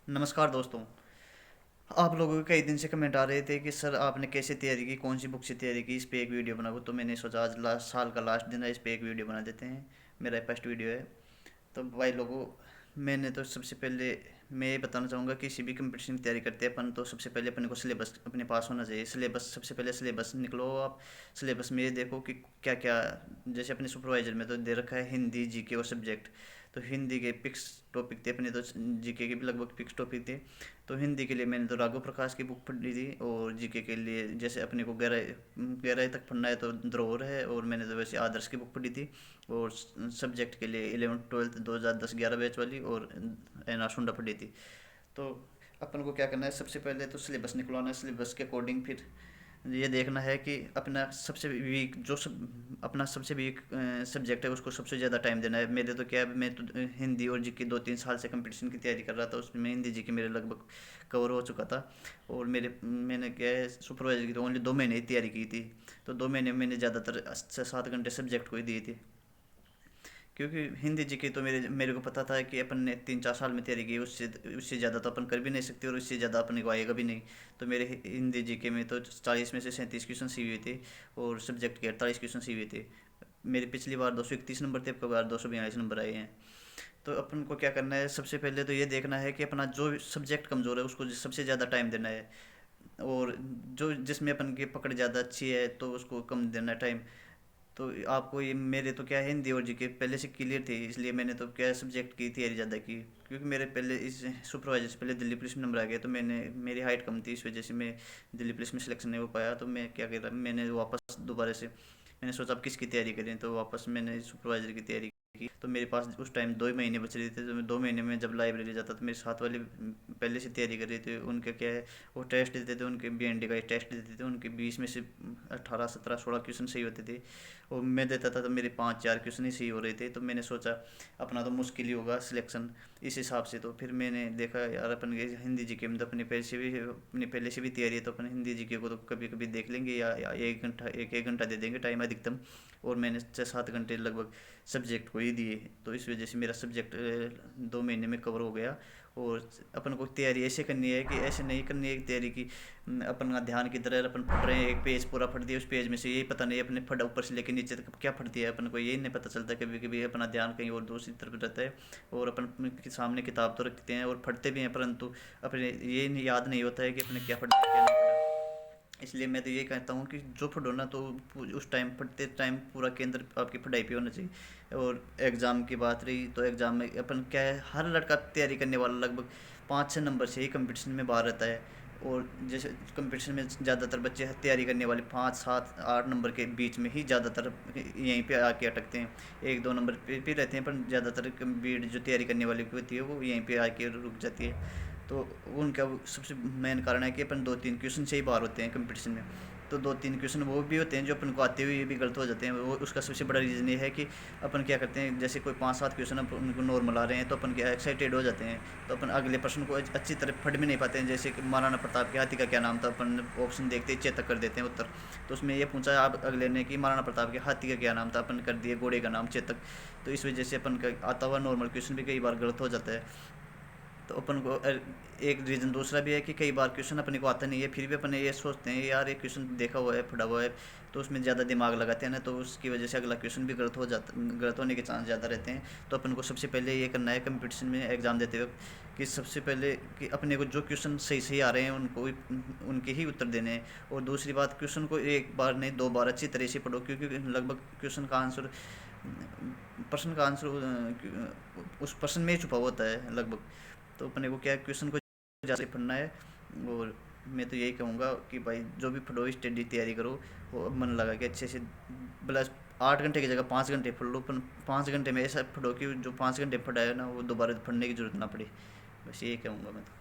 नमस्कार दोस्तों। आप लोगों के कई दिन से कमेंट आ रहे थे कि सर आपने कैसे तैयारी की, कौन सी बुक से तैयारी की, इस पे एक वीडियो बनाओ। तो मैंने सोचा आज लास्ट साल का लास्ट दिन है, इस पे एक वीडियो बना देते हैं। मेरा फर्स्ट वीडियो है। तो भाई लोगों, मैंने तो सबसे पहले मैं ये बताना चाहूँगा कि किसी भी कंपटीशन की तैयारी करते हैं अपन, तो सबसे पहले अपने को सिलेबस अपने पास होना चाहिए। सिलेबस सबसे पहले सिलेबस निकलो आप। सिलेबस में ये देखो कि क्या क्या, जैसे अपने सुपरवाइजर में तो दे रखा है हिंदी, जीके और सब्जेक्ट। तो हिंदी के फिक्स टॉपिक थे अपने, तो जीके के भी लगभग फिक्स टॉपिक थे। तो हिंदी के लिए मैंने तो राघव प्रकाश की बुक पढ़ी थी, और जीके के लिए जैसे अपने को गहराई गहराई तक पढ़ना है तो धरोहर है, और मैंने तो वैसे आदर्श की बुक पढ़ी थी। और सब्जेक्ट के लिए 11th 12th 2010-11 बैच वाली और एन आर सुंडा पढ़ी थी। तो अपन को क्या करना है, सबसे पहले तो सिलेबस निकलवाना है। सिलेबस के अकॉर्डिंग फिर ये देखना है कि अपना सबसे वीक सब्जेक्ट है उसको सबसे ज़्यादा टाइम देना है। मेरे तो क्या है, मैं तो हिंदी और जीके 2-3 साल से कंपटीशन की तैयारी कर रहा था, उसमें हिंदी जीके मेरे लगभग कवर हो चुका था। और मैंने क्या है, सुपरवाइजर की तो ओनली 2 महीने ही तैयारी की थी। तो 2 महीने में मैंने ज़्यादातर 6-7 घंटे सब्जेक्ट को ही दिए थे। क्योंकि हिंदी जीके तो मेरे मेरे को पता था कि अपन ने 3-4 साल में तैयारी की, उससे उससे ज़्यादा तो अपन कर भी नहीं सकते, और उससे ज़्यादा अपने को आएगा भी नहीं। तो मेरे हिंदी जीके में तो 40 में से 37 क्वेश्चन सी हुए थे, और सब्जेक्ट के 48 क्वेश्चन सी हुए थे। मेरे पिछली बार 231 नंबर थे, अब की बार 242 नंबर आए हैं। तो अपन को क्या करना है, सबसे पहले तो ये देखना है कि अपना जो सब्जेक्ट कमज़ोर है उसको सबसे ज़्यादा टाइम देना है। और जो जिसमें अपन की पकड़ ज़्यादा अच्छी है तो उसको कम देना टाइम। तो आपको ये, मेरे तो क्या है, हिंदी और जीके पहले से क्लियर थे, इसलिए मैंने तो क्या सब्जेक्ट की तैयारी ज़्यादा की। क्योंकि मेरे पहले इस सुपरवाइजर से पहले दिल्ली पुलिस में नंबर आ गया, तो मेरी हाइट कम थी, इस वजह से मैं दिल्ली पुलिस में सिलेक्शन नहीं हो पाया। तो मैं क्या कर रहा, मैंने वापस दोबारा से मैंने सोचा अब किसकी तैयारी करें, तो वापस मैंने सुपरवाइजर की तैयारी की। तो मेरे पास उस टाइम 2 ही महीने बच रहे थे, तो मैं 2 महीने में जब लाइब्रेरी जाता तो मेरे साथ वाले पहले से तैयारी कर रहे थे। उनके क्या है, वो टेस्ट देते थे, उनके BND का टेस्ट देते थे, उनके 20 में से 18, 17, 16 क्वेश्चन सही होते थे। और मैं देता था तो मेरे 5-4 क्वेश्चन ही सही हो रहे थे। तो मैंने सोचा अपना तो मुश्किल ही होगा सिलेक्शन इस हिसाब से। तो फिर मैंने देखा यार, अपन के हिंदी जीके में तो अपनी पहले से भी तैयारी है, तो अपन हिंदी जीके को तो कभी कभी देख लेंगे, या 1 घंटा एक एक घंटा दे देंगे टाइम अधिकतम। और मैंने 6-7 घंटे लगभग सब्जेक्ट को ही दिए, तो इस वजह से मेरा सब्जेक्ट 2 महीने में कवर हो गया। और अपन को तैयारी ऐसे करनी है कि ऐसे नहीं करनी है तैयारी की अपन का ध्यान किधर है, अपन पढ़ रहे हैं, एक पेज पूरा पढ़ दिया, उस पेज में से यही पता नहीं अपने फटा ऊपर से लेकर नीचे तक क्या पढ़ दिया है, अपन को यही नहीं पता चलता। कभी कभी अपना ध्यान कहीं और दूसरी तरफ रहता है, और अपन के सामने किताब तो रखते हैं और पढ़ते भी हैं, परंतु अपने ये याद नहीं होता है कि अपने क्या पढ़ा क्या नहीं पढ़ा। इसलिए मैं तो ये कहता हूँ कि जो पढ़ो ना, तो उस टाइम पढ़ते टाइम पूरा केंद्र आपकी पढ़ाई पे होना चाहिए। और एग्ज़ाम की बात रही, तो एग्ज़ाम में अपन क्या है, हर लड़का तैयारी करने वाला लगभग 5-6 नंबर से ही कंपटीशन में बाहर रहता है। और जैसे कंपटीशन में ज़्यादातर बच्चे तैयारी करने वाले 5-7-8 नंबर के बीच में ही ज़्यादातर यहीं पे आके अटकते हैं। 1-2 नंबर पे भी रहते हैं, पर ज़्यादातर भीड़ जो तैयारी करने वाली होती है वो यहीं पे आके रुक जाती है। तो उनका सबसे मेन कारण है कि अपन 2-3 क्वेश्चन से ही बाहर होते हैं कंपटीशन में। तो 2-3 क्वेश्चन वो भी होते हैं जो अपन को आते हुए भी गलत हो जाते हैं। वो उसका सबसे बड़ा रीज़न ये है कि अपन क्या करते हैं, जैसे कोई 5-7 क्वेश्चन अपन उनको नॉर्मल आ रहे हैं तो अपन क्या एक्साइटेड हो जाते हैं, तो अपन अगले प्रश्न को अच्छी तरह पढ़ भी नहीं पाते हैं। जैसे कि महाराणा प्रताप के हाथी का क्या नाम था, अपन ऑप्शन देखते ही चेतक कर देते हैं उत्तर। तो उसमें ये पूछा आप अगले ने कि महाराणा प्रताप के हाथी का क्या नाम था, अपन कर दिए घोड़े का नाम चेतक। तो इस वजह से अपन का आता हुआ नॉर्मल क्वेश्चन भी कई बार गलत हो जाता है। तो अपन को एक रीज़न दूसरा भी है कि कई बार क्वेश्चन अपने को आता नहीं है, फिर भी अपन ये सोचते हैं यार ये क्वेश्चन देखा हुआ है, पढ़ा हुआ है, तो उसमें ज़्यादा दिमाग लगाते हैं ना, तो उसकी वजह से अगला क्वेश्चन भी गलत होने के चांस ज़्यादा रहते हैं। तो अपन को सबसे पहले ये करना है कंपटीशन में एग्ज़ाम देते वक्त कि सबसे पहले कि अपने को जो क्वेश्चन सही सही आ रहे हैं उनके ही उत्तर देने हैं। और दूसरी बात, क्वेश्चन को एक बार नहीं 2 बार अच्छी तरह से पढ़ो, क्योंकि लगभग प्रश्न का आंसर उस प्रश्न में ही छुपा होता है लगभग। तो अपने को क्या क्वेश्चन को ज़्यादा पढ़ना है। और मैं तो यही कहूँगा कि भाई जो भी पढ़ो स्टडी तैयारी करो, वो मन लगा के अच्छे से, प्लस 8 घंटे की जगह 5 घंटे पढ़ लो, पर 5 घंटे में ऐसा पढ़ो कि जो 5 घंटे पढ़ा है ना वो दोबारा पढ़ने की जरूरत ना पड़े। बस यही कहूँगा मैं तो।